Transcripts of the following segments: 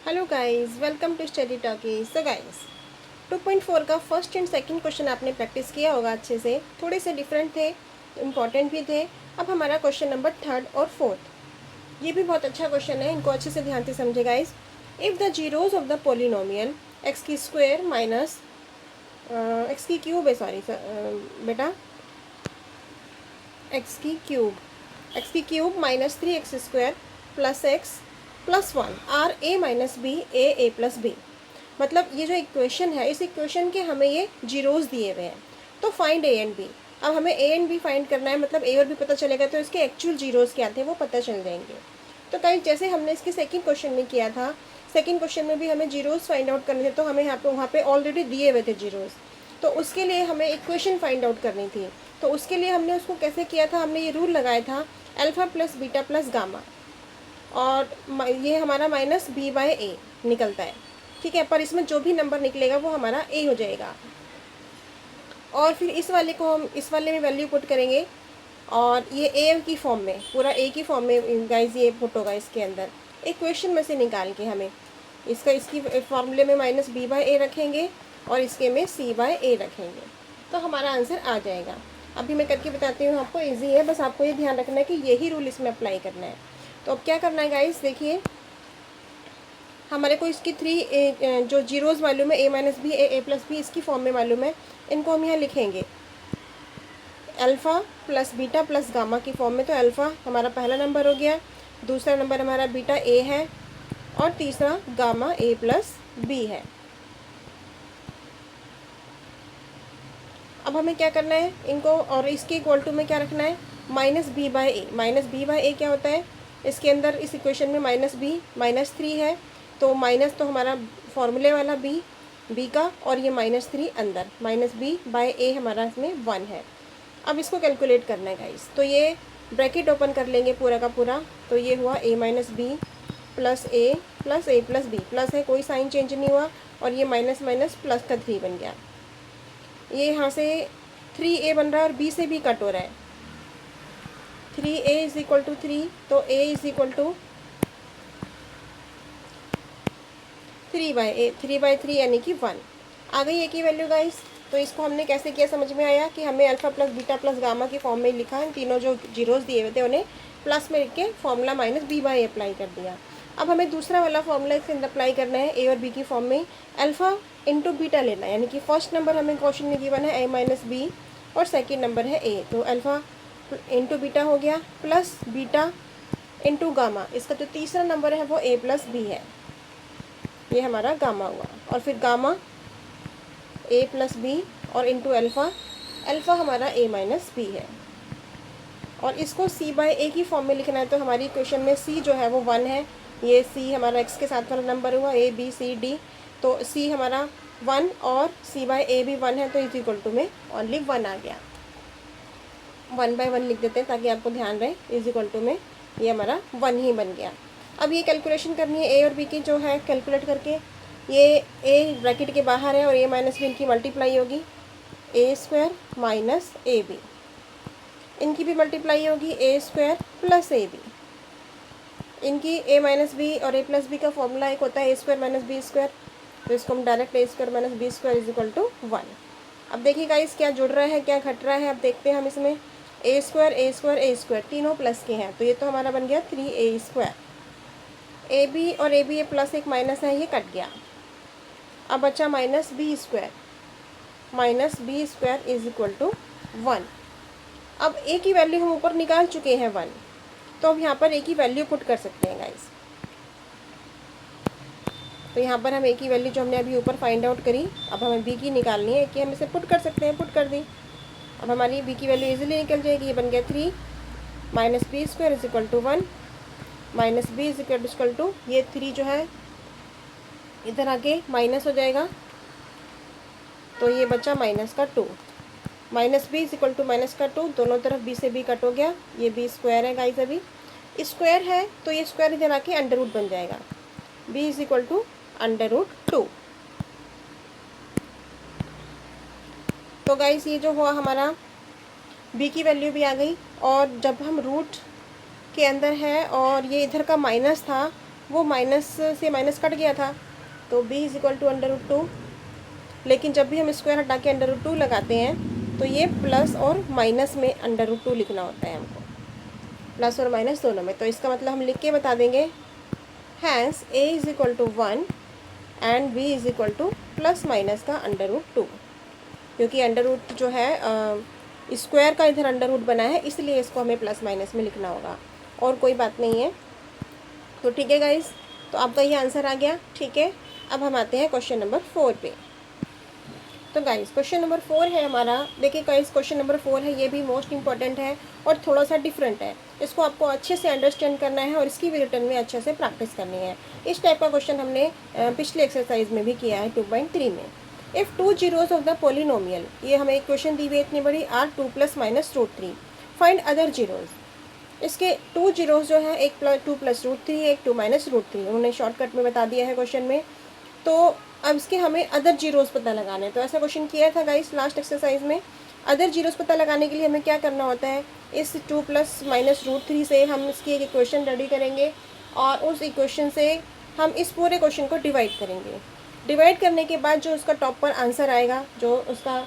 Hello guys, welcome to study talkies. So guys, 2.4 का first and second question आपने practice किया होगा अच्छे से। थोड़े से डिफरेंट थे, इम्पॉर्टेंट भी थे। अब हमारा क्वेश्चन नंबर थर्ड और फोर्थ, ये भी बहुत अच्छा क्वेश्चन है, इनको अच्छे से ध्यान से समझे guys. If the zeros of the polynomial x की स्क्वायर माइनस एक्स की क्यूब है, सॉरी बेटा, एक्स की cube minus 3x² plus x plus 1 are a minus b a plus b. मतलब ये जो इक्वेशन है, इस इक्वेशन के हमें ये जीरोज दिए हुए हैं, तो फाइंड ए एंड बी। अब हमें ए एंड बी फाइंड करना है, मतलब ए और बी पता चलेगा तो इसके एक्चुअल जीरोज क्या थे वो पता चल जाएंगे। तो कहीं जैसे हमने इसके सेकंड क्वेश्चन में किया था, सेकंड क्वेश्चन में भी हमें जीरोज फाइंड आउट करने थे, तो हमें यहाँ पे वहाँ पे ऑलरेडी दिए हुए थे जीरोज, तो उसके लिए हमें इक्वेशन फाइंड आउट करनी थी। तो उसके लिए हमने उसको कैसे किया था, हमने ये रूल लगाया था alpha plus beta plus gamma, और ये हमारा माइनस बी बाय ए निकलता है, ठीक है। पर इसमें जो भी नंबर निकलेगा वो हमारा ए हो जाएगा। और फिर इस वाले को हम इस वाले में वैल्यू पुट करेंगे, और ये ए की फॉर्म में, पूरा ए की फॉर्म में गाइज ये पुट होगा इसके अंदर इक्वेशन में से निकाल के। हमें इसकी फॉर्मूले में माइनस बी बाय ए रखेंगे और इसके में सी बाय ए रखेंगे, तो हमारा आंसर आ जाएगा। अभी मैं करके बताती हूँ आपको, इजी है, बस आपको ये ध्यान रखना है कि यही रूल इसमें अप्लाई करना है। तो अब क्या करना है गाइस, देखिए हमारे को इसकी जो जीरोज़ मालूम है, ए minus b a plus B, इसकी फॉर्म में मालूम है, इनको हम यहाँ लिखेंगे alpha plus beta plus gamma की फॉर्म में। तो अल्फ़ा हमारा पहला नंबर हो गया, दूसरा नंबर हमारा बीटा ए है, और तीसरा गामा ए प्लस बी है। अब हमें क्या करना है इनको, और इसके इक्वल टू में क्या रखना है, माइनस बी बाय ए। माइनस बी बाय ए क्या होता है, इसके अंदर इस इक्वेशन में माइनस बी माइनस 3 है, तो माइनस तो हमारा फॉर्मूले वाला बी का, और ये माइनस 3 अंदर, माइनस बी बाय ए हमारा इसमें 1 है। अब इसको कैलकुलेट करना है गाइस, तो ये ब्रैकेट ओपन कर लेंगे पूरा का पूरा, तो ये हुआ ए माइनस बी प्लस ए प्लस बी, प्लस है, कोई साइन चेंज नहीं हुआ, और ये माइनस माइनस प्लस का 3 बन गया। ये यहाँ से 3a बन रहा है और b से भी कट हो रहा है, 3a इज इक्वल टू 3, तो a इज इक्वल टू 3/3 यानी कि 1 आ गई a की वैल्यू गाइस। तो इसको हमने कैसे किया समझ में आया कि हमने alpha plus beta plus gamma की फॉर्म में लिखा है, तीनों जो जीरोस दिए हुए थे उन्हें प्लस में लिख के formula minus b by apply कर दिया। अब हमें दूसरा वाला फॉर्मूला इसके अंदर अप्लाई करना है, ए और बी की फॉर्म में अल्फ़ा इंटू बीटा लेना है, यानी कि फर्स्ट नंबर हमें क्वेश्चन में गिवन है ए माइनस बी, और सेकेंड नंबर है ए, तो अल्फ़ा इंटू बीटा हो गया प्लस बीटा इंटू गामा, इसका जो तीसरा नंबर है वो ए प्लस बी है, ये हमारा गामा हुआ। और फिर गामा ए प्लस बी और इंटू अल्फ़ा, अल्फ़ा हमारा ए माइनस बी है, और इसको सी बाय ए की फॉर्म में लिखना है। तो हमारी इक्वेशन में सी जो है वो 1 है, ये सी हमारा एक्स के साथ वाला नंबर हुआ, ए बी सी डी, तो सी हमारा 1 और सी बाय ए भी 1 है, तो इज इक्वल टू में ओनली 1 आ गया। 1/1 लिख देते हैं ताकि आपको ध्यान रहे, इज इक्वल टू में ये हमारा 1 ही बन गया। अब ये कैलकुलेशन करनी है ए और बी की, जो है कैलकुलेट करके, ये ए ब्रैकेट के बाहर है और ए माइनस बी इनकी मल्टीप्लाई होगी, a square minus a b, इनकी भी मल्टीप्लाई होगी, a square plus a b, इनकी ए माइनस बी और ए प्लस बी का फॉर्मूला एक होता है a square minus b square, तो इसको हम direct a square minus b square is equal to 1। अब देखिए गाइस क्या जुड़ रहा है क्या घट रहा है, अब देखते हैं हम इसमें, ए स्क्वायर तीनों प्लस के हैं, तो ये तो हमारा बन गया 3a स्क्वायर, ए बी और ए बी ये प्लस एक माइनस है, ये कट गया। अब बचा minus b square is equal to 1। अब ए की वैल्यू हम ऊपर निकाल चुके हैं 1, तो अब यहाँ पर ए की वैल्यू पुट कर सकते हैं गाइस। तो यहाँ पर हम ए की वैल्यू जो हमने अभी ऊपर फाइंड आउट करी, अब हमें बी की निकालनी है, कि हम इसे पुट कर सकते हैं, पुट कर दी। अब हमारी बी की वैल्यू इजीली निकल जाएगी, ये बन गया 3 minus b square is equal to 1 minus b is equal to, ये 3 जो है इधर आके माइनस हो जाएगा, तो ये बचा माइनस का 2, minus b is equal to minus का 2, दोनों तरफ बी से बी कट हो गया, ये बी स्क्वायर है गाइस, अभी स्क्वायर है तो ये स्क्वायर इधर आके अंडर रूट बन जाएगा, b is equal to under root 2। तो गाइस ये जो हुआ हमारा बी की वैल्यू भी आ गई, और जब हम रूट के अंदर है और ये इधर का माइनस था, वो माइनस से माइनस कट गया था, तो b इज इक्वल टू √2। लेकिन जब भी हम स्क्वायर हटा के √2 लगाते हैं तो ये प्लस और माइनस में √2 लिखना होता है हमको, प्लस और माइनस दोनों में। तो इसका मतलब हम लिख के बता देंगे, hence a is equal to 1 and b is equal to plus minus का √2, क्योंकि अंडर जो है स्क्वायर का इधर √ बना है, इसलिए इसको हमें प्लस माइनस में लिखना होगा, और कोई बात नहीं है। तो ठीक है गाइस, तो आपका ये आंसर आ गया। ठीक है, अब हम आते हैं क्वेश्चन नंबर 4 पे। तो गाइस क्वेश्चन नंबर 4 है हमारा। देखिए गाइस, क्वेश्चन नंबर 4 है, ये भी मोस्ट इंपॉर्टेंट है और थोड़ा सा डिफरेंट है। इसको आपको अच्छे से अंडरस्टैंड करना है और इसकी भी रिटर्न में अच्छे से प्रैक्टिस करनी है। इस टाइप का क्वेश्चन हमने पिछले एक्सरसाइज में भी किया है 2.3 में। If 2 zeros of the polynomial, ये हमें एक क्वेश्चन दी हुई है इतनी बड़ी, r 2 + -√3, फाइंड अदर जीरोज़। इसके 2 zeros जो है, एक 2 + √3, एक 2 - √3, उन्होंने शॉर्टकट में बता दिया है क्वेश्चन में। तो अब इसके हमें अदर जीरोज़ पता लगाना है। तो ऐसा क्वेश्चन किया था गाइस लास्ट एक्सरसाइज में। अदर जीरोज़ पता लगाने के लिए हमें क्या करना होता है, इस 2 + -√3 से हम इसकी एक इक्वेशन रेडी करेंगे और उस इक्वेशन से हम इस पूरे क्वेश्चन को डिवाइड करेंगे। डिवाइड करने के बाद जो उसका टॉप पर आंसर आएगा, जो उसका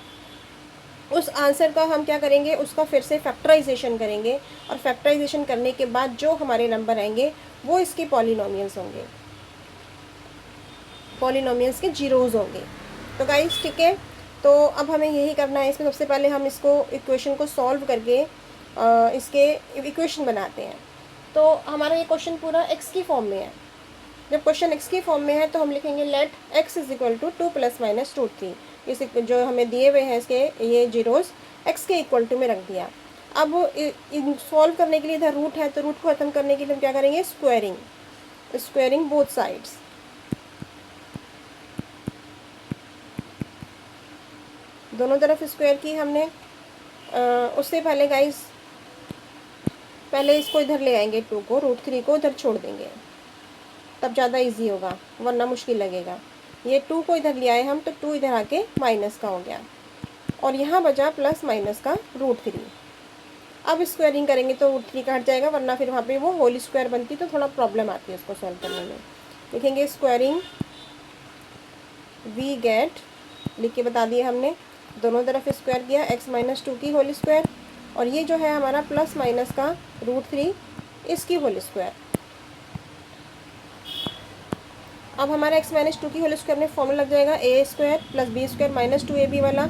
उस आंसर का हम क्या करेंगे, उसका फिर से फैक्टराइजेशन करेंगे, और फैक्टराइजेशन करने के बाद जो हमारे नंबर आएंगे वो इसके पॉलिनोमियल्स होंगे, पॉलिनोमियल्स के जीरोज़ होंगे। तो गाइस ठीक है, तो अब हमें यही करना है। इसमें सबसे पहले हम इसको इक्वेशन को सॉल्व करके इसके इक्वेशन बनाते हैं। तो हमारा ये क्वेश्चन पूरा एक्स की फॉर्म में है। जब क्वेश्चन एक्स की फॉर्म में है तो हम लिखेंगे let x is equal to 2 + -√3। इस जो हमें दिए हुए हैं इसके ये जीरोज़ एक्स के इक्वल टू में रख दिया। अब सॉल्व करने के लिए इधर रूट है, तो रूट को ख़त्म करने के लिए हम क्या करेंगे, स्क्वायरिंग, स्क्वायरिंग बोथ साइड्स। दोनों तरफ स्क्वायर की हमने। उससे पहले गाइस, पहले इसको इधर ले आएंगे, 2 को, √3 को उधर छोड़ देंगे, तब ज़्यादा इजी होगा, वरना मुश्किल लगेगा। ये 2 को इधर ले आए हम, तो 2 इधर आके माइनस का हो गया, और यहाँ बचा प्लस माइनस का √3। अब स्क्वायरिंग करेंगे तो √3 का हट जाएगा, वरना फिर वहाँ पे वो होल स्क्वायर बनती तो थोड़ा प्रॉब्लम आती है उसको सॉल्व करने में। लिखेंगे स्क्वायरिंग वी गेट, लिख के बता दिए हमने, दोनों तरफ स्क्वायर किया, x - 2 की होल स्क्वायर, और ये जो है हमारा प्लस माइनस का √3 इसकी होल स्क्वायर। अब हमारा x - 2 की होल स्क्वायर में फॉर्मूला लग जाएगा a² + b² - 2ab वाला।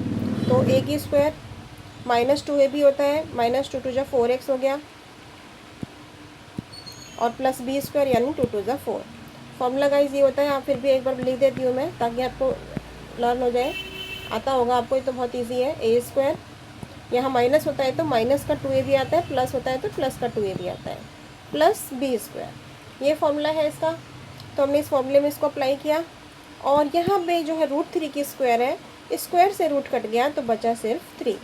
तो a की स्क्वायर -2ab होता है, -2 × 4x हो गया, और प्लस b² यानी 2 × 4। फॉर्मूला गाइस ये होता है। आप फिर भी एक बार लिख देती हूँ मैं, ताकि आपको लर्न हो जाए, आता होगा आपको, ये तो बहुत इजी है। a², यहाँ माइनस होता है तो माइनस का 2ab आता है, प्लस होता है तो प्लस का 2ab आता है, प्लस b²। ये फॉर्मूला है इसका। तो हमने इस फॉर्मूले में इसको अप्लाई किया, और यहाँ पे जो है √3 की स्क्वायर है, स्क्वायर से रूट कट गया तो बचा सिर्फ 3।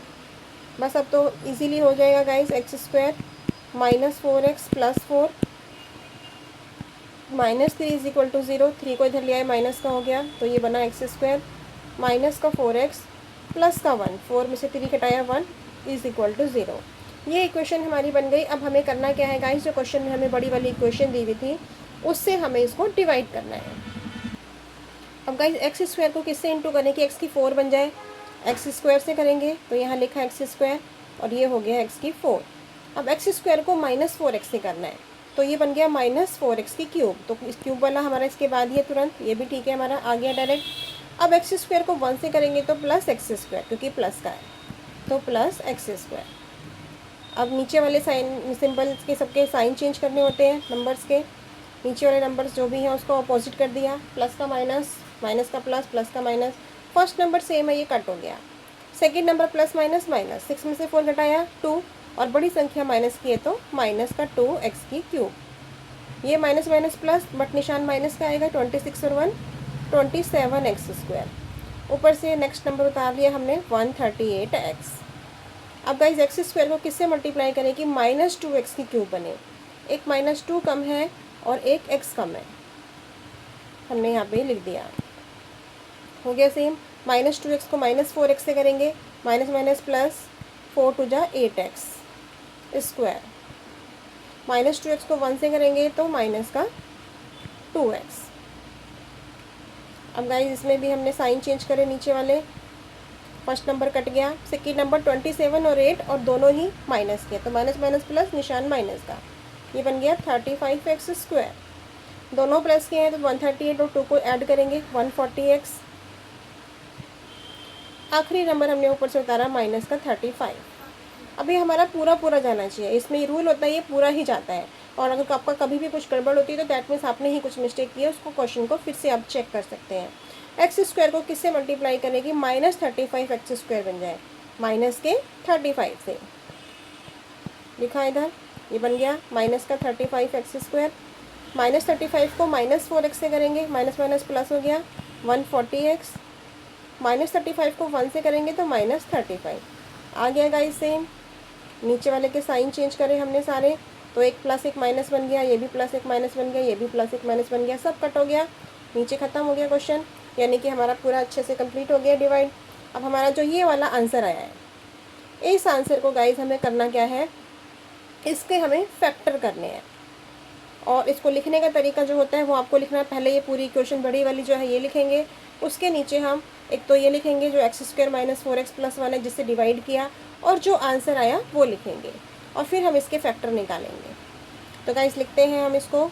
बस अब तो इजीली हो जाएगा guys. x² -4x + 4 -3 is equal to 0। 3 को इधर ले आए, माइनस का हो गया, तो ये बना x² माइनस का 4x प्लस का 1, 4 में से 3 घटाया 1 इज इक्वल टू 0। ये इक्वेशन हमारी बन गई। अब हमें करना क्या है गाइस, जो क्वेश्चन में हमें बड़ी वाली इक्वेशन दी हुई थी उससे हमें इसको डिवाइड करना है। अब गाइस x² को किससे इंटू करें कि x की 4 बन जाए, x² से करेंगे, तो यहाँ लिखा x² और ये हो गया x की 4। अब x² को -4x से करना है, तो ये बन गया -4x की क्यूब। तो इस क्यूब वाला हमारा इसके बाद ही है तुरंत, ये भी ठीक है, हमारा आ गया डायरेक्ट। अब x² को 1 से करेंगे तो +x², क्योंकि प्लस का है, तो +x²। अब नीचे वाले साइन सिंबल्स के सबके साइन चेंज करने होते हैं नंबर्स के। नीचे वाले नंबर्स जो भी हैं उसको अपोजिट कर दिया, प्लस का माइनस, माइनस का प्लस, प्लस का माइनस। फर्स्ट नंबर सेम है, ये कट हो गया। Second number plus minus minus, 6 में से 4 घटाया 2, और बड़ी संख्या माइनस की है तो माइनस का 2x की क्यूब। ये माइनस माइनस प्लस, बट निशान माइनस का आएगा, 26 और 1 27x²। ऊपर से नेक्स्ट नंबर उतार लिया हमने 138x। अब गाइज x² को किससे मल्टीप्लाई करें कि -2x की क्यूब बने। एक -2 कम है और एक x कम है, हमने यहाँ पे लिख दिया, हो गया सेम। -2x को -4x से करेंगे, minus minus plus, 4 × 2 = 8x²। -2x को 1 से करेंगे तो माइनस का 2x। अब गाइस इसमें भी हमने साइन चेंज करे नीचे वाले, फर्स्ट नंबर कट गया, सेकेंड नंबर 27 और 8 और दोनों ही माइनस के, तो माइनस माइनस प्लस, निशान माइनस का, ये बन गया 35x²। दोनों प्लस के हैं तो 138 और 2 को ऐड करेंगे 140x। आखिरी नंबर हमने ऊपर से उतारा माइनस का 35। अभी हमारा पूरा पूरा जाना चाहिए, इसमें रूल होता है ये पूरा ही जाता है, और अगर आपका कभी भी कुछ गड़बड़ होती है तो दैट मीन्स आपने ही कुछ मिस्टेक किया, उसको क्वेश्चन को फिर से आप चेक कर सकते हैं। x² को किससे मल्टीप्लाई करेगी, -35x² बन जाए, माइनस के 35 से लिखा इधर, ये बन गया माइनस का 35x²। -35 को -4x से करेंगे, माइनस माइनस प्लस हो गया 140x। -35 को 1 से करेंगे तो -35 आ गया गाइस सेम। नीचे वाले के साइन चेंज करें हमने सारे, तो एक प्लस एक माइनस बन गया, ये भी प्लस एक माइनस बन गया, ये भी प्लस एक माइनस बन गया, सब कट हो गया, नीचे ख़त्म हो गया क्वेश्चन, यानी कि हमारा पूरा अच्छे से कंप्लीट हो गया डिवाइड। अब हमारा जो ये वाला आंसर आया है, इस आंसर को गाइस हमें करना क्या है, इसके हमें फैक्टर करने हैं, और इसको लिखने का तरीका जो होता है वो आपको लिखना है। पहले ये पूरी इक्वेशन बड़ी वाली जो है ये लिखेंगे, उसके नीचे हम एक तो ये लिखेंगे जो x² - 4x + 1 है जिससे डिवाइड किया, और जो आंसर आया वो लिखेंगे, और फिर हम इसके फैक्टर निकालेंगे। तो गाइस लिखते हैं हम इसको।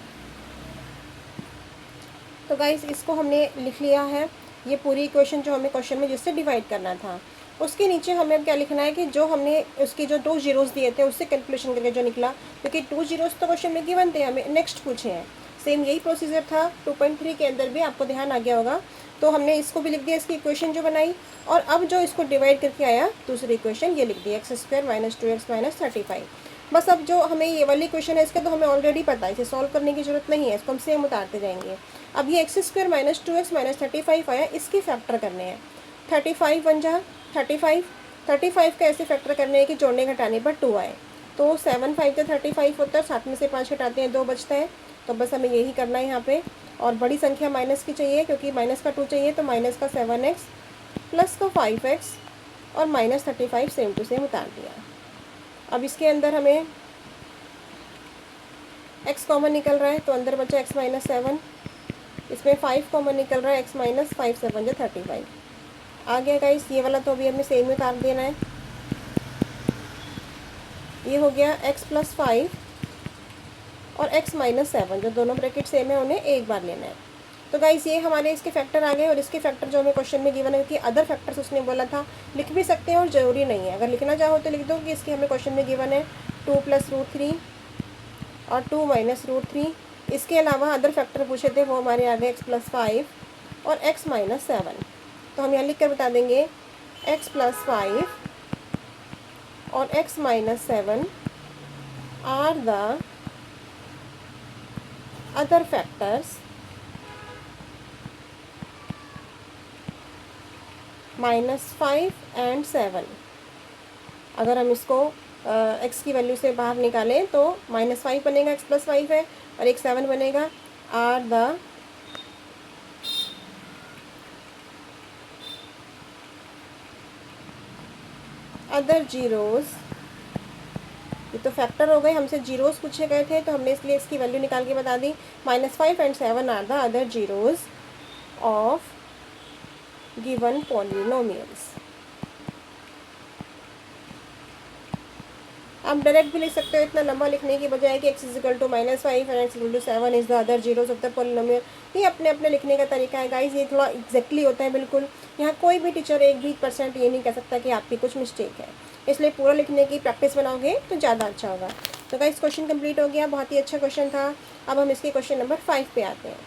तो गाइस इसको हमने लिख लिया है, ये पूरी इक्वेशन जो हमें क्वेश्चन में जिससे डिवाइड करना था। उसके नीचे हमें अब क्या लिखना है कि जो हमने उसकी जो 2 जीरोस दिए थे उससे कैलकुलेशन करके जो निकला, क्योंकि 2 जीरोस तो क्वेश्चन में गिवन थे, हमें नेक्स्ट पूछे हैं। सेम यही प्रोसीजर था 2.3 के अंदर भी, आपको ध्यान आ गया होगा। तो हमने इसको भी लिख दिया, इसकी इक्वेशन जो बनाई, और अब जो इसको डिवाइड करके आया दूसरी इक्वेशन ये लिख दी, x² - 2x - 35। बस अब जो हमें ये वाली इक्वेशन है इसका तो हमें ऑलरेडी पता है, इसे सॉल्व करने की ज़रूरत नहीं है, इसको हम सेम उतारते जाएंगे। अब ये x² - 2x - 35 आया, इसके फैक्टर करने हैं। 35 बन जा 35 का ऐसे फैक्टर करने हैं कि जोड़ने घटाने पर 2 आए, तो 7 5 35 होता है, 7 में से 5 घटाते हैं 2 बचता है, तो बस हमें यही करना है यहाँ पे। और बड़ी संख्या माइनस की चाहिए, क्योंकि माइनस का 2 चाहिए, तो माइनस का 7x प्लस का 5x और -35 सेम टू सेम उतार दिया। अब इसके अंदर हमें x कॉमन निकल रहा है, तो अंदर बचा x - 7, इसमें 5 कॉमन निकल रहा है, x - 5 7 = 35 आ गया गाइस। ये वाला तो अभी हमें सेम में उतार देना है, ये हो गया x + 5 और x - 7, जो दोनों ब्रैकेट सेम है उन्हें एक बार लेना है। तो गाइस ये हमारे इसके फैक्टर आ गए, और इसके फैक्टर जो हमें क्वेश्चन में गिवन है, कि अदर फैक्टर्स उसने बोला था, लिख भी सकते हैं और ज़रूरी नहीं है, अगर लिखना चाहो तो लिख दो कि इसके हमें क्वेश्चन में गिवन है 2 + √3 और 2 - √3। इसके अलावा अदर फैक्टर पूछे थे, वो हमारे आ गए x + 5 और x - 7। तो हम यहाँ लिख कर बता देंगे x + 5 और x - 7 are the other factors -5 and 7। अगर हम इसको x की वैल्यू से बाहर निकालें तो -5 बनेगा, x + 5 है, और एक 7 बनेगा, आर द अदर जीरोस। ये तो फैक्टर हो गए, हमसे जीरोस पूछे गए थे, तो हमने इसलिए इसकी वैल्यू निकाल के बता दी। -5 and 7 are the other zeros of given polynomials. आप डायरेक्ट भी लिख सकते हो, इतना लंबा लिखने की बजाय कि x = -5 और x = 7 is the other zeros of the polynomial. ये अपने अपने लिखने का तरीका है गाइस, ये थोड़ा एग्जैक्टली होता है बिल्कुल। यहाँ कोई भी टीचर 1% ये नहीं कह सकता कि आपकी कुछ मिस्टेक है, इसलिए पूरा लिखने की प्रैक्टिस बनाओगे तो ज़्यादा अच्छा होगा। तो गाइस क्वेश्चन कंप्लीट हो गया, बहुत ही अच्छा क्वेश्चन था। अब हम इसके क्वेश्चन नंबर 5 पे आते हैं।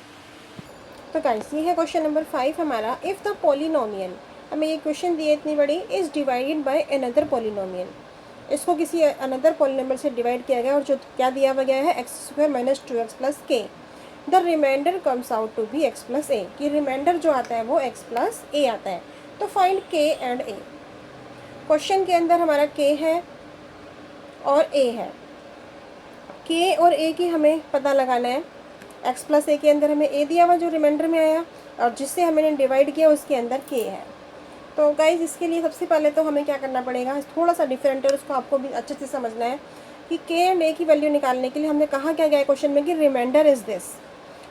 तो गाइस ये है क्वेश्चन नंबर 5 हमारा। इफ़ द पॉलिनोमियल, हमें ये क्वेश्चन दिए इतनी बड़ी, is divided by another polynomial, इसको किसी अनदर पॉलिनोमियल से डिवाइड किया गया, और जो क्या दिया हुआ गया है x² - 2x + k, the remainder comes out to be x + a, कि रिमाइंडर जो आता है वो x + a आता है। तो find k and a। Question के अंदर हमारा k है और a है, k और a की हमें पता लगाना है। x + a के अंदर हमें a दिया हुआ जो रिमाइंडर में आया, और जिससे हमने डिवाइड किया उसके अंदर k है। तो गाइज इसके लिए सबसे पहले तो हमें क्या करना पड़ेगा, थोड़ा सा डिफरेंट है, उसको आपको भी अच्छे से समझना है कि k एंड a की वैल्यू निकालने के लिए हमने कहा क्या गया है क्वेश्चन में कि रिमाइंडर इज़ दिस।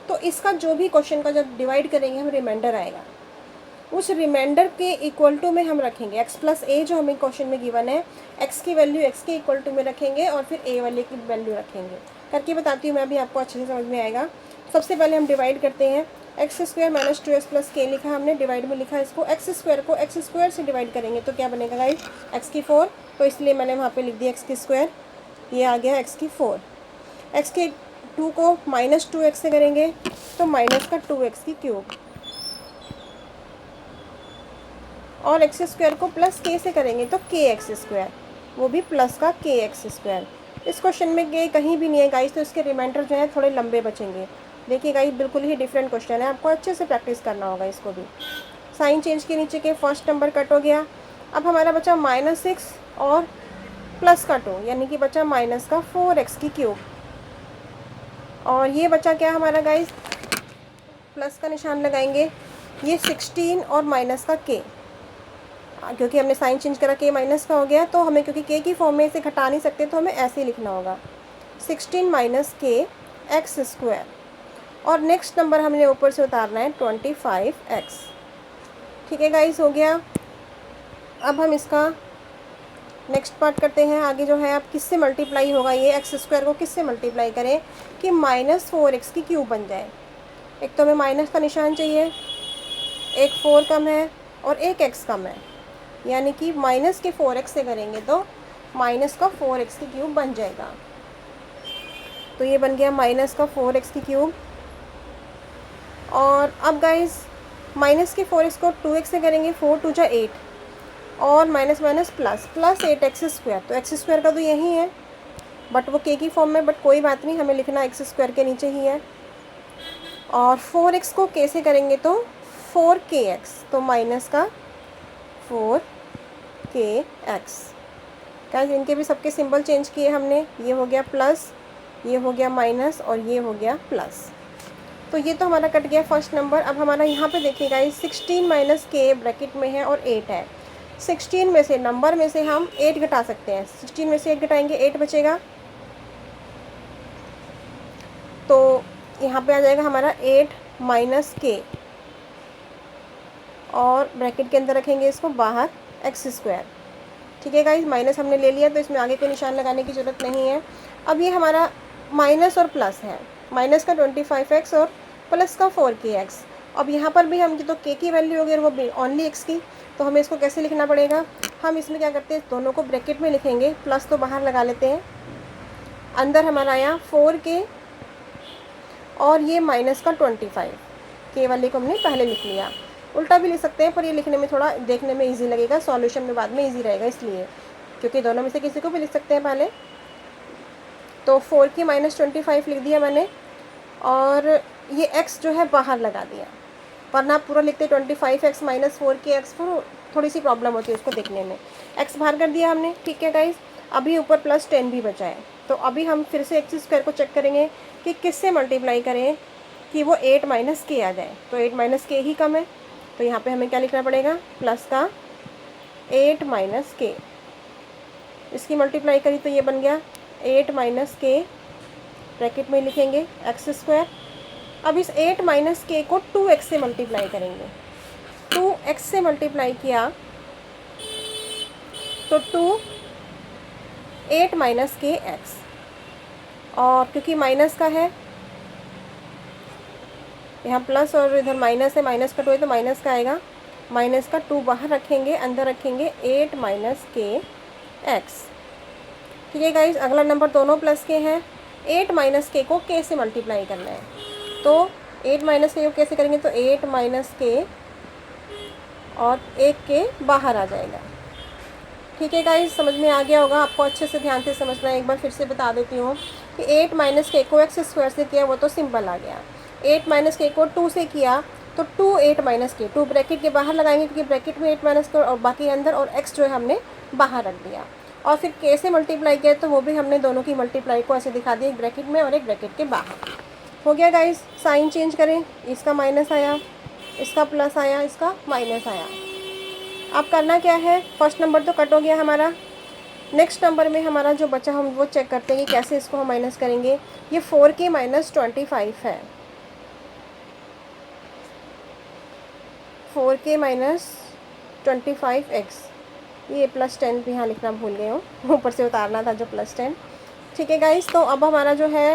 तो इसका जो भी क्वेश्चन का जब डिवाइड करेंगे हम रिमाइंडर आएगा, उस रिमाइंडर के इक्वल टू में हम रखेंगे x प्लस ए जो हमें क्वेश्चन में गिवन है, x की वैल्यू x के इक्वल टू में रखेंगे और फिर a वाले की वैल्यू रखेंगे। करके बताती हूँ मैं, अभी आपको अच्छे से समझ में आएगा। सबसे पहले हम डिवाइड करते हैं, x square minus 2x plus के लिखा हमने, डिवाइड में लिखा इसको, एक्स स्क्वायर को एक्स स्क्वायर से डिवाइड करेंगे तो क्या बनेगा गाइस, एक्स की 4, तो इसलिए मैंने वहाँ पे लिख दिया एक्स की स्क्वायर, ये आ गया एक्स की 4। एक्स के 2 को माइनस 2x से करेंगे तो माइनस का 2x की क्यूब, और एक्स स्क्वायर को प्लस के से करेंगे तो के एक्स स्क्वायर, वो भी प्लस का के एक्स स्क्वायर। इस क्वेश्चन में के कहीं भी नहीं है गाइस, तो इसके रिमाइंडर जो है थोड़े लंबे बचेंगे। देखिए गाइस बिल्कुल ही डिफरेंट क्वेश्चन है, आपको अच्छे से प्रैक्टिस करना होगा इसको भी। साइन चेंज के नीचे के फर्स्ट नंबर कट हो गया। अब हमारा बचा -6 और प्लस का 2, यानी कि बचा माइनस का 4x की क्यूब, और ये बचा क्या हमारा गाइस, प्लस का निशान लगाएंगे, ये 16 और माइनस का k, क्योंकि हमने साइन चेंज करा k माइनस का हो गया, तो हमें क्योंकि k की फॉर्म में इसे घटा नहीं सकते तो हमें ऐसे ही लिखना होगा 16 माइनस k एक्स स्क्वायर, और नेक्स्ट नंबर हमने ऊपर से उतारना है 25x। ठीक है गाइस, हो गया। अब हम इसका नेक्स्ट पार्ट करते हैं। आगे जो है अब किससे मल्टीप्लाई होगा, ये एक्स स्क्वायर को किससे मल्टीप्लाई करें कि -4x की क्यूब बन जाए। एक तो हमें माइनस का निशान चाहिए, एक 4 कम है और एक x कम है, यानी कि माइनस के 4x से करेंगे तो माइनस का 4x की क्यूब बन जाएगा। तो ये बन गया माइनस का 4x की क्यूब। और अब गाइस माइनस के 4x को 2x से करेंगे, 4 2 जा 8, और minus minus plus 8x square, तो एक्स स्क्वायर का तो यही है बट वो के की फॉर्म में, बट कोई बात नहीं, हमें लिखना एक्स स्क्वायर के नीचे ही है। और 4x को के से करेंगे तो 4kx, तो माइनस का 4kx। गाइस इनके भी सबके सिंबल चेंज किए हमने, ये हो गया प्लस, ये हो गया माइनस और ये हो गया प्लस। तो ये तो हमारा कट गया फर्स्ट नंबर। अब हमारा यहाँ पे देखिए गाइस 16 माइनस के ब्रैकेट में है और 8 है। 16 में से, नंबर में से हम 8 घटा सकते हैं, 16 में से 8 घटाएंगे 8 बचेगा, तो यहाँ पे आ जाएगा हमारा 8 माइनस के, और ब्रैकेट के अंदर रखेंगे इसको बाहर एक्स स्क्वायर। ठीक है गाइस, माइनस हमने ले लिया तो इसमें आगे कोई निशान लगाने की ज़रूरत नहीं है। अब ये हमारा माइनस और प्लस है, माइनस का 25x और प्लस का 4kx। अब यहाँ पर भी हम जो तो k की वैल्यू होगी वो भी ओनली x की, तो हमें इसको कैसे लिखना पड़ेगा, हम इसमें क्या करते हैं दोनों को ब्रैकेट में लिखेंगे, प्लस तो बाहर लगा लेते हैं, अंदर हमारा आया 4k और ये माइनस का 25, के वाले को हमने पहले लिख लिया। उल्टा भी लिख सकते हैं पर ये लिखने में थोड़ा देखने में इजी लगेगा, सॉल्यूशन में बाद में इजी रहेगा इसलिए, क्योंकि दोनों में से किसी को भी लिख सकते हैं पहले। तो 4k माइनस 25 लिख दिया मैंने, और ये x जो है बाहर लगा दिया, वरना आप पूरा लिखते 25x माइनस 4kx, पर थोड़ी सी प्रॉब्लम होती है उसको देखने में। x बाहर कर दिया हमने। ठीक है गाइस, अभी ऊपर प्लस 10 भी बचा है, तो अभी हम फिर से एक्स स्क्वायर को चेक करेंगे कि किससे मल्टीप्लाई करें कि वो 8 माइनस के आ जाए, तो 8 माइनस के ही कम है, तो यहाँ पे हमें क्या लिखना पड़ेगा, प्लस का 8 माइनस के, इसकी मल्टीप्लाई करी तो ये बन गया 8 माइनस के, ब्रैकेट में लिखेंगे एक्स स्क्वायर। अब इस 8 माइनस के को 2x से मल्टीप्लाई करेंगे, 2x से मल्टीप्लाई किया तो 8 माइनस के एक्स, और क्योंकि माइनस का है यहाँ प्लस और इधर माइनस है, माइनस का 2 है तो माइनस का आएगा, माइनस का 2 बाहर रखेंगे, अंदर रखेंगे 8 माइनस के एक्स। ठीक है गाइस, अगला नंबर दोनों प्लस के हैं, 8 माइनस के को के से मल्टीप्लाई करना है, तो 8 माइनस के को कैसे करेंगे, तो 8 माइनस के और एक के बाहर आ जाएगा। ठीक है गाइस, समझ में आ गया होगा, आपको अच्छे से ध्यान से समझना है। एक बार फिर से बता देती हूँ कि 8 माइनस के को एक्स स्क्वायर से किया वो तो सिंपल आ गया, 8 माइनस के को 2 से किया तो 2 8 माइनस के, 2 ब्रैकेट के बाहर लगाएंगे क्योंकि ब्रैकेट में 8 माइनस के और बाकी अंदर, और x जो है हमने बाहर रख दिया, और फिर k से मल्टीप्लाई किया तो वो भी हमने दोनों की मल्टीप्लाई को ऐसे दिखा दिया, एक ब्रैकेट में और एक ब्रैकेट के बाहर। हो गया गाइस, साइन चेंज करें, इसका माइनस आया, इसका प्लस आया, इसका माइनस आया। अब करना क्या है, फर्स्ट नंबर तो कट हो गया हमारा, नेक्स्ट नंबर में हमारा जो बचा हम वो चेक करते हैं कि कैसे इसको हम माइनस करेंगे। ये 4k माइनस 25 है, 4k माइनस 25x, ये +10 भी यहाँ लिखना भूल गए हो, ऊपर से उतारना था जो +10। ठीक है गाइस, तो अब हमारा जो है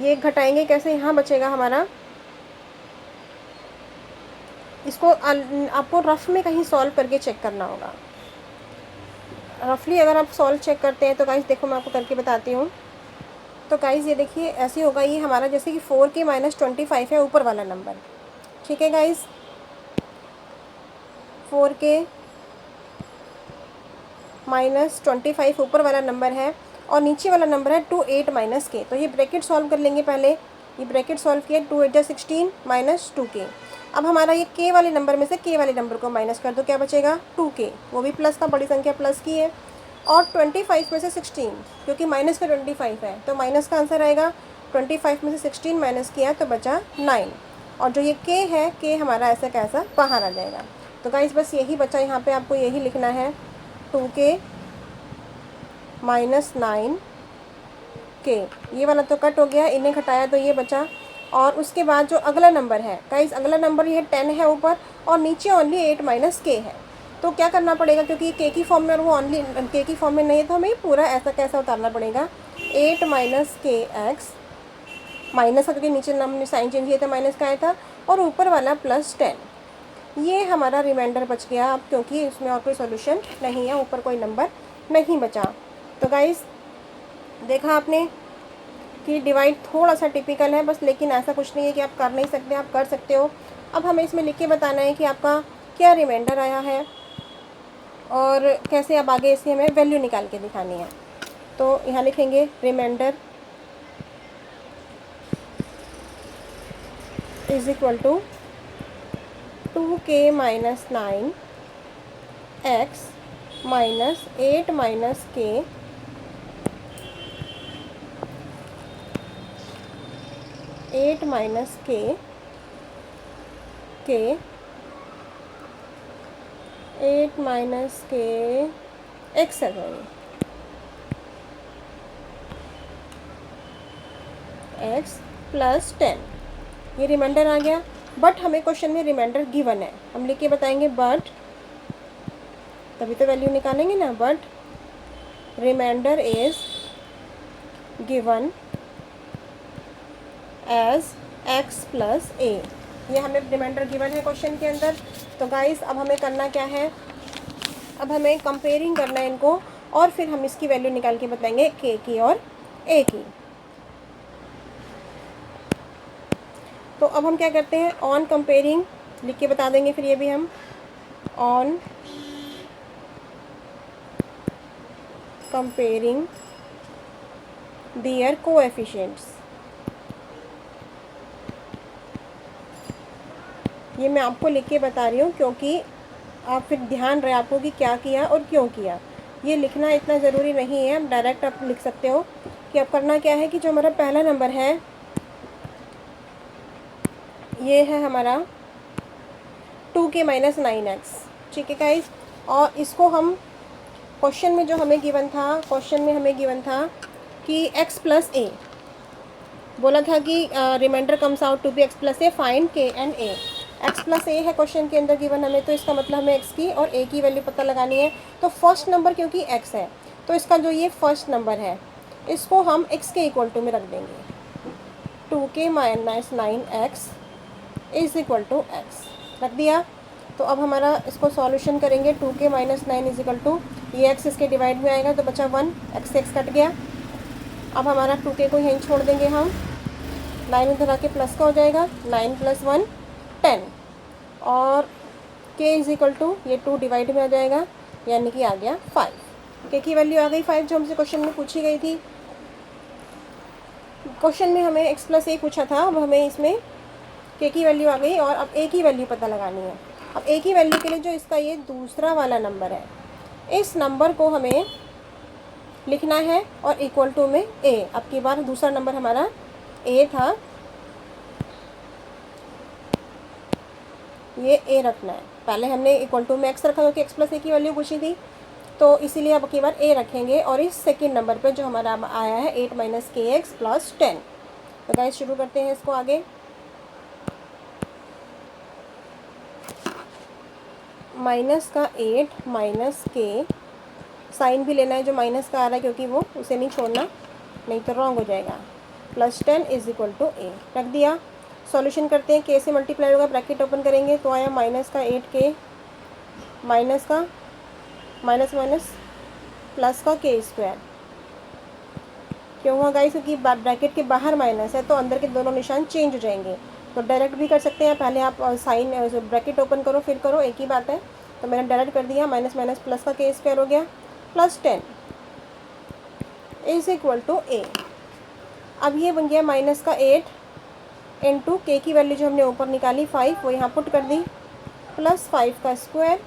ये घटाएंगे कैसे, यहाँ बचेगा हमारा, इसको आपको रफ में कहीं सॉल्व करके चेक करना होगा। रफली अगर आप सॉल्व चेक करते हैं तो गाइस देखो मैं आपको करके बताती हूँ। तो गाइस ये देखिए ऐसे होगा, ये हमारा जैसे कि 4k माइनस 25 है ऊपर वाला नंबर। ठीक है गाइस, 4k माइनस 25 ऊपर वाला नंबर है और नीचे वाला नंबर है 28 माइनस के। तो ये ब्रैकेट सॉल्व कर लेंगे पहले, ये ब्रैकेट सॉल्व किया, 2 8 16 माइनस 2k। अब हमारा ये k वाले नंबर में से k वाले नंबर को माइनस कर दो, क्या बचेगा 2k, वो भी प्लस का, बड़ी संख्या प्लस की है। और 25 में से 16, क्योंकि माइनस का 25 है तो माइनस का आंसर आएगा, 25 में से 16 माइनस किया तो बचा 9। और जो ये k है, k हमारा ऐसा कैसा बाहर आ जाएगा। तो गाइस बस यही बचा, यहाँ पे आपको यही लिखना है, 2k माइनस 9k, ये वाला तो कट हो गया, इन्हें घटाया तो ये बचा। और उसके बाद जो अगला नंबर है गाइस, अगला नंबर ये 10 है ऊपर और नीचे ओनली 8 माइनस k है। तो क्या करना पड़ेगा, क्योंकि k की फॉर्म में और वो ओनली k की फॉर्म में नहीं है, तो हमें पूरा ऐसा कैसा उतारना पड़ेगा, 8 माइनस के एक्स, माइनस का क्योंकि नीचे नंबर साइन चेंज किया था, माइनस का आया था, और ऊपर वाला +10। ये हमारा रिमाइंडर बच गया अब, क्योंकि इसमें और कोई सोल्यूशन नहीं है, ऊपर कोई नंबर नहीं बचा। तो गाइस देखा आपने कि डिवाइड थोड़ा सा टिपिकल है बस, लेकिन ऐसा कुछ नहीं है कि आप कर नहीं सकते, आप कर सकते हो। अब हमें इसमें लिख के बताना है कि आपका क्या रिमाइंडर आया है और कैसे अब आगे इसकी हमें वैल्यू निकाल के दिखानी है। तो यहाँ लिखेंगे remainder is equal to 2k minus 9x minus 8 minus k 8 minus k 8 minus के एक्स है, एक्स प्लस 10, ये रिमाइंडर आ गया। बट हमें क्वेश्चन में रिमाइंडर गिवन है, हम लिख के बताएंगे बट, तभी तो वैल्यू निकालेंगे ना, but remainder is given as x plus a, ये हमें रिमाइंडर गिवन है क्वेश्चन के अंदर। तो गाइस अब हमें करना क्या है, अब हमें कंपेयरिंग करना है इनको और फिर हम इसकी वैल्यू निकाल के बताएंगे k की और a की। तो अब हम क्या करते हैं, ऑन कंपेयरिंग लिख के बता देंगे, फिर ये भी हम ऑन कंपेयरिंग देयर कोएफिशिएंट्स, ये मैं आपको लिख के बता रही हूँ क्योंकि आप फिर ध्यान रहे आपको कि क्या किया और क्यों किया। ये लिखना इतना ज़रूरी नहीं है, आप डायरेक्ट आप लिख सकते हो कि अब करना क्या है कि जो हमारा पहला नंबर है ये है हमारा 2k माइनस 9x। ठीक है गाइस, और इसको हम क्वेश्चन में जो हमें गिवन था, क्वेश्चन में हमें गिवन था कि x प्लस ए, बोला था कि remainder comes out to be x plus a, find k and a। x plus a है क्वेश्चन के अंदर गिवन हमें, तो इसका मतलब हमें x की और a की वैल्यू पता लगानी है। तो फर्स्ट नंबर क्योंकि x है तो इसका जो ये फर्स्ट नंबर है इसको हम x के इक्वल टू में रख देंगे, 2k minus 9x is equal to x, रख दिया। तो अब हमारा इसको सॉल्यूशन करेंगे, 2k minus 9 is equal to, ये x इसके डिवाइड में आएगा तो बचा 1, x से x कट गया। अब हमारा 2k को यहीं छोड़ देंगे हम, 9 इधर आके प्लस का हो जाएगा, 9 प्लस 1 10, और k इज इक्वल टू ये 2 डिवाइड में आ जाएगा, यानी कि आ गया 5। k की वैल्यू आ गई 5 जो हमसे क्वेश्चन में पूछी गई थी। क्वेश्चन में हमें x प्लस ए पूछा था, अब हमें इसमें k की वैल्यू आ गई और अब a की वैल्यू पता लगानी है। अब a की वैल्यू के लिए जो इसका ये दूसरा वाला नंबर है, इस नंबर को हमें लिखना है और इक्वल टू में a। अब की बार दूसरा नंबर हमारा a था, ये a रखना है। पहले हमने इक्वल टू में x रखा क्योंकि x प्लस ए की वैल्यू पूछी थी, तो इसीलिए अब की बार a रखेंगे और इस सेकेंड नंबर पे जो हमारा अब आया है 8 माइनस के एक्स प्लस 10। तो गाइस शुरू करते हैं इसको आगे। माइनस का 8 माइनस के, साइन भी लेना है जो माइनस का आ रहा है क्योंकि वो उसे नहीं छोड़ना, नहीं तो रॉन्ग हो जाएगा, प्लस 10 इज इक्वल टू ए रख दिया। सॉल्यूशन करते हैं, के से मल्टीप्लाई होगा, ब्रैकेट ओपन करेंगे तो आया माइनस का 8k माइनस का माइनस माइनस प्लस का के स्क्वायर। क्यों हुआ गाइस? क्योंकि ब्रैकेट के बाहर माइनस है तो अंदर के दोनों निशान चेंज हो जाएंगे। तो डायरेक्ट भी कर सकते हैं, पहले आप साइन ब्रैकेट ओपन करो फिर करो, एक ही बात है। तो मैंने डायरेक्ट कर दिया, माइनस माइनस प्लस का के स्क्वायर हो गया, प्लस 10 इज इक्वल टू ए। अब ये बन गया माइनस का 8 इंटू के की वैल्यू जो हमने ऊपर निकाली 5 वो यहाँ पुट कर दी, प्लस 5 का square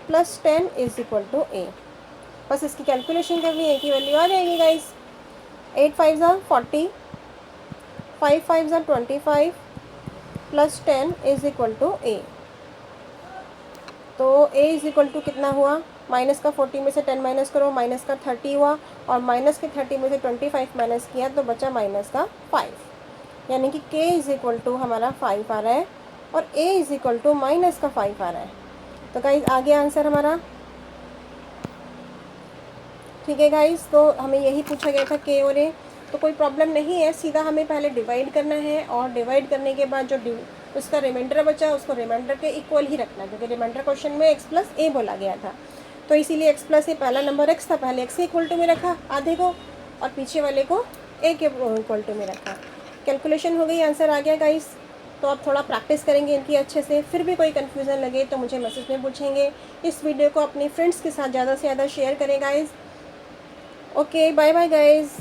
plus 10 is equal to a. बस इसकी कैलकुलेशन करनी है, ए की वैल्यू आ जाएगी गाइस। 8 5 ज़ा 40, 5 5 ज़ा 25 प्लस 10 इज इक्वल टू ए। तो ए इज इक्वल टू कितना हुआ? माइनस का 40 में से 10 माइनस करो, माइनस का 30 हुआ, और माइनस के 30 में से 25 माइनस किया तो बचा माइनस का 5, यानी कि के इज इक्वल टू हमारा 5 आ रहा है और ए इज इक्वल टू माइनस का 5 आ रहा है। तो गाइस आ गया आंसर हमारा। ठीक है गाइस, तो हमें यही पूछा गया था के और ए, तो कोई प्रॉब्लम नहीं है, सीधा हमें पहले डिवाइड करना है और डिवाइड करने के बाद जो उसका रिमाइंडर बचा उसको रिमाइंडर के इक्वल ही रखना, क्योंकि रिमाइंडर क्वेश्चन में x प्लस ए बोला गया था, तो इसीलिए x प्लस ए पहला नंबर x था, पहले x के इक्वल टू में रखा आधे को और पीछे वाले को a के इक्वल टू में रखा। कैलकुलेशन हो गई, आंसर आ गया गाइस। तो आप थोड़ा प्रैक्टिस करेंगे इनकी अच्छे से, फिर भी कोई कन्फ्यूज़न लगे तो मुझे मैसेज में पूछेंगे। इस वीडियो को अपने फ्रेंड्स के साथ ज़्यादा से ज़्यादा शेयर करें guys. Okay, bye bye guys.